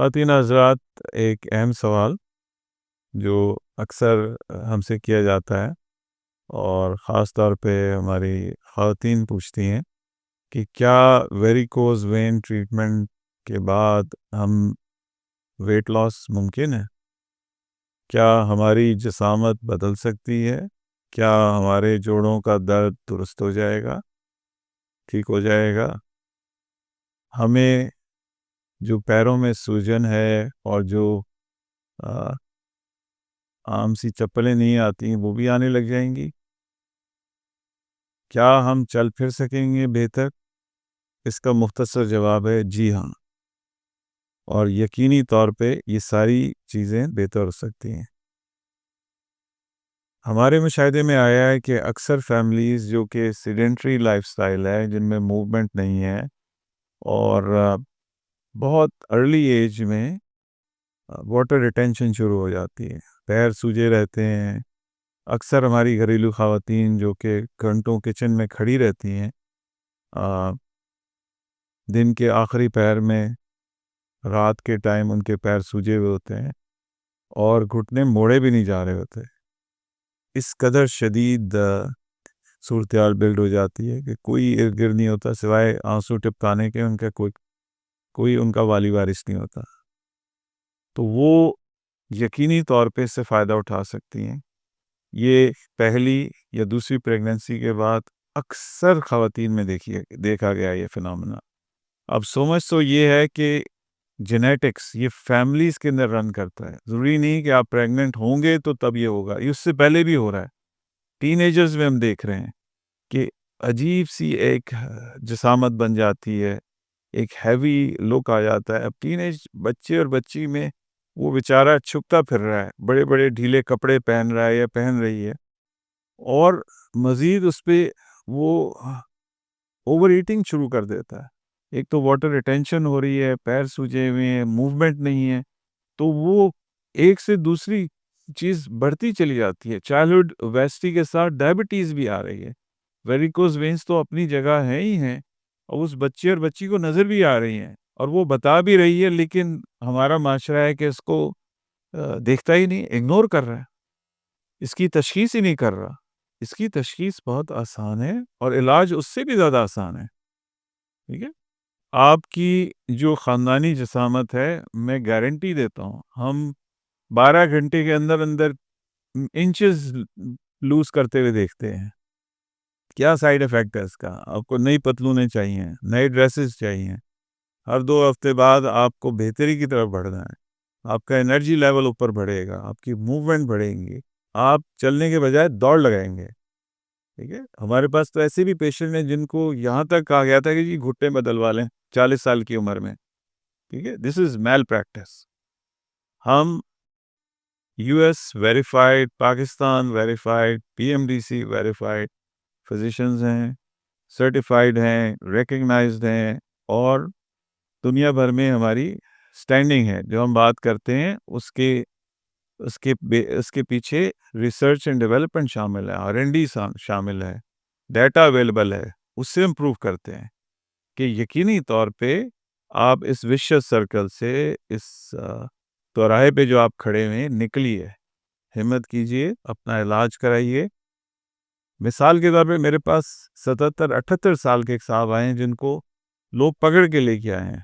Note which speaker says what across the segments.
Speaker 1: خواتین حضرات، ایک اہم سوال جو اکثر ہم سے کیا جاتا ہے اور خاص طور پہ ہماری خواتین پوچھتی ہیں کہ کیا ویریکوز وین ٹریٹمنٹ کے بعد ہم ویٹ لاس ممکن ہے؟ کیا ہماری جسامت بدل سکتی ہے؟ کیا ہمارے جوڑوں کا درد درست ہو جائے گا، ٹھیک ہو جائے گا؟ ہمیں جو پیروں میں سوجن ہے اور جو عام سی چپلیں نہیں آتی وہ بھی آنے لگ جائیں گی؟ کیا ہم چل پھر سکیں گے بہتر؟ اس کا مختصر جواب ہے جی ہاں، اور یقینی طور پہ یہ ساری چیزیں بہتر ہو سکتی ہیں۔ ہمارے مشاہدے میں آیا ہے کہ اکثر فیملیز جو کہ سیڈنٹری لائف سٹائل ہے، جن میں موومنٹ نہیں ہے اور بہت ارلی ایج میں واٹر ریٹینشن شروع ہو جاتی ہے، پیر سوجے رہتے ہیں۔ اکثر ہماری گھریلو خواتین جو کہ گھنٹوں کچن میں کھڑی رہتی ہیں، دن کے آخری پہر میں رات کے ٹائم ان کے پیر سوجے ہوئے ہوتے ہیں اور گھٹنے موڑے بھی نہیں جا رہے ہوتے۔ اس قدر شدید صورتحال بلڈ ہو جاتی ہے کہ کوئی ارد گرد نہیں ہوتا سوائے آنسو ٹپکانے کے، ان کا کوئی ان کا والی وارث نہیں ہوتا۔ تو وہ یقینی طور پہ اس سے فائدہ اٹھا سکتی ہیں۔ یہ پہلی یا دوسری پریگننسی کے بعد اکثر خواتین میں دیکھا گیا یہ فنامنا۔ اب سمجھ تو یہ ہے کہ جینیٹکس یہ فیملیز کے اندر رن کرتا ہے، ضروری نہیں کہ آپ پریگننٹ ہوں گے تو تب یہ ہوگا، یہ اس سے پہلے بھی ہو رہا ہے۔ ٹین ایجرز میں ہم دیکھ رہے ہیں کہ عجیب سی ایک جسامت بن جاتی ہے، ایک ہیوی لک آ جاتا ہے۔ اب ٹین ایج بچے اور بچی میں وہ بیچارہ چھپتا پھر رہا ہے، بڑے بڑے ڈھیلے کپڑے پہن رہا ہے یا پہن رہی ہے، اور مزید اس پہ وہ اوور ایٹنگ شروع کر دیتا ہے۔ ایک تو واٹر ریٹینشن ہو رہی ہے، پیر سوجے ہوئے ہیں، موومنٹ نہیں ہے، تو وہ ایک سے دوسری چیز بڑھتی چلی جاتی ہے۔ چائلڈہڈ اوبیسٹی کے ساتھ ڈائبٹیز بھی آ رہی ہے۔ ویریکوز وینز تو اپنی جگہ ہیں ہی ہیں، اور اس بچے اور بچی کو نظر بھی آ رہی ہیں اور وہ بتا بھی رہی ہے، لیکن ہمارا معاشرہ ہے کہ اس کو دیکھتا ہی نہیں، اگنور کر رہا ہے، اس کی تشخیص ہی نہیں کر رہا۔ اس کی تشخیص بہت آسان ہے اور علاج اس سے بھی زیادہ آسان ہے۔ ٹھیک ہے، آپ کی جو خاندانی جسامت ہے، میں گارنٹی دیتا ہوں ہم 12 گھنٹے کے اندر اندر انچز لوز کرتے ہوئے دیکھتے ہیں۔ کیا سائیڈ افیکٹ ہے اس کا؟ آپ کو نئی پتلونیں چاہیے، نئے ڈریسز چاہیے، ہر 2 ہفتے بعد آپ کو بہتری کی طرف بڑھنا ہے، آپ کا انرجی لیول اوپر بڑھے گا، آپ کی موومنٹ بڑھیں گی، آپ چلنے کے بجائے دوڑ لگائیں گے۔ ٹھیک ہے، ہمارے پاس تو ایسے بھی پیشنٹ ہیں جن کو یہاں تک کہا گیا تھا کہ جی گھٹنے بدلوا لیں 40 سال کی عمر میں۔ ٹھیک ہے، دس از میل پریکٹس۔ ہم U S verified, Pakistan verified, P M D C verified physicians ہیں، سرٹیفائڈ ہیں، ریکگنائزڈ ہیں، اور دنیا بھر میں ہماری سٹینڈنگ ہے۔ جو ہم بات کرتے ہیں اس کے پیچھے ریسرچ اینڈ ڈیولپمنٹ شامل ہے، R&D شامل ہے، ڈیٹا اویلیبل ہے، اس سے ہم پروف کرتے ہیں کہ یقینی طور پہ آپ اس وشیس سرکل سے، اس چوراہے پہ جو آپ کھڑے ہوئے نکلیے، ہمت کیجئے، اپنا علاج کرائیے۔ مثال کے طور پہ میرے پاس 77-78 سال کے ایک صاحب آئے ہیں جن کو لوگ پکڑ کے لے کے آئے ہیں،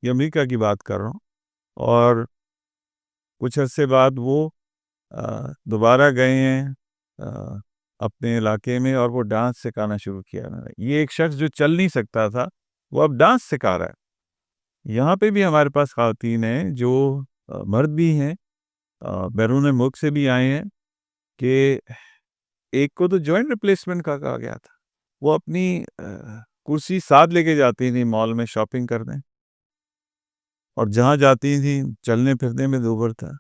Speaker 1: یہ امریکہ کی بات کر رہا ہوں، اور کچھ عرصے بعد وہ دوبارہ گئے ہیں اپنے علاقے میں، اور وہ ڈانس سکھانا شروع کیا۔ یہ ایک شخص جو چل نہیں سکتا تھا، وہ اب ڈانس سکھا رہا ہے۔ یہاں پہ بھی ہمارے پاس خواتین ہیں جو مرد بھی ہیں، بیرون ملک سے بھی آئے ہیں، کہ ایک کو تو جوائنٹ ریپلیسمنٹ کا کہا گیا تھا، وہ اپنی کرسی ساتھ لے کے جاتی تھی مال میں شاپنگ کرنے، اور جہاں جاتی تھی چلنے پھرنے میں دوبر تھا۔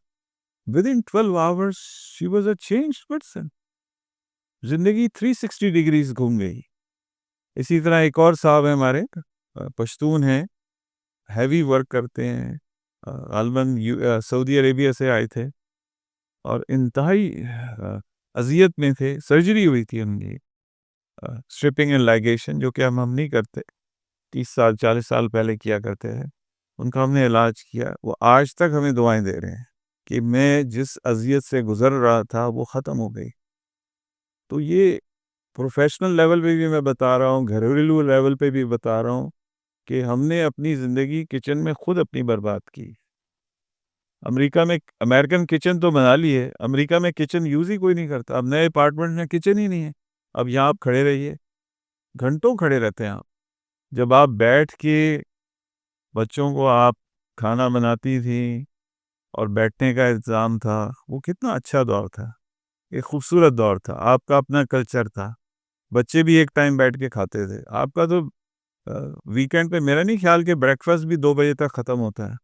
Speaker 1: Within 12 hours she was a changed person. زندگی 360 ڈگریز گھوم گئی۔ اسی طرح ایک اور صاحب ہیں ہمارے، پشتون ہیں، ہیوی ورک کرتے ہیں، غالباً سعودی عربیہ سے آئے تھے، اور انتہائی اذیت میں تھے۔ سرجری ہوئی تھی ان کی، اسٹرپنگ اینڈ لائگیشن، جو کہ ہم نہیں کرتے، 30 سال 40 سال پہلے کیا کرتے ہیں۔ ان کا ہم نے علاج کیا، وہ آج تک ہمیں دعائیں دے رہے ہیں کہ میں جس اذیت سے گزر رہا تھا وہ ختم ہو گئی۔ تو یہ پروفیشنل لیول پہ بھی میں بتا رہا ہوں، گھریلو لیول پہ بھی بتا رہا ہوں کہ ہم نے اپنی زندگی کچن میں خود اپنی برباد کی۔ امریکہ میں امریکن کچن تو بنا لی ہے، امریکہ میں کچن یوز ہی کوئی نہیں کرتا۔ اب نئے اپارٹمنٹ میں کچن ہی نہیں ہے۔ اب یہاں آپ کھڑے رہیے، گھنٹوں کھڑے رہتے ہیں آپ۔ جب آپ بیٹھ کے بچوں کو آپ کھانا بناتی تھیں اور بیٹھنے کا انتظام تھا، وہ کتنا اچھا دور تھا، ایک خوبصورت دور تھا۔ آپ کا اپنا کلچر تھا، بچے بھی ایک ٹائم بیٹھ کے کھاتے تھے۔ آپ کا تو ویکینڈ پہ میرا نہیں خیال کہ بریک فاسٹ بھی 2 بجے تک ختم ہوتا ہے،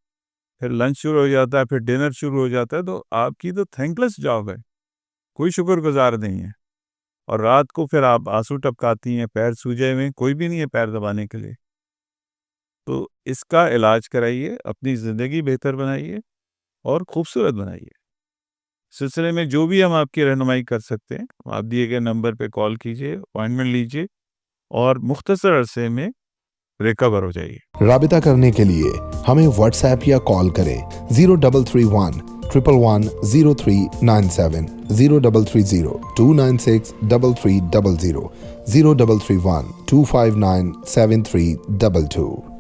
Speaker 1: پھر لنچ شروع ہو جاتا ہے، پھر ڈنر شروع ہو جاتا ہے۔ تو آپ کی تو تھینک لیس جاب ہے، کوئی شکر گزار نہیں ہے۔ اور رات کو پھر آپ آنسو ٹپکاتی ہیں، پیر سوجے ہوئے، کوئی بھی نہیں ہے پیر دبانے کے لیے۔ تو اس کا علاج کرائیے، اپنی زندگی بہتر بنائیے اور خوبصورت بنائیے۔ سلسلے میں جو بھی ہم آپ کی رہنمائی کر سکتے ہیں، آپ دیے گئے نمبر پہ کال کیجیے، اپوائنٹمنٹ لیجیے اور مختصر عرصے میں ریکور ہو جائیے۔
Speaker 2: رابطہ کرنے کے لیے ہمیں واٹس ایپ یا کال کریں 0331 111 0397 0330 296 3300 0331 259 7322۔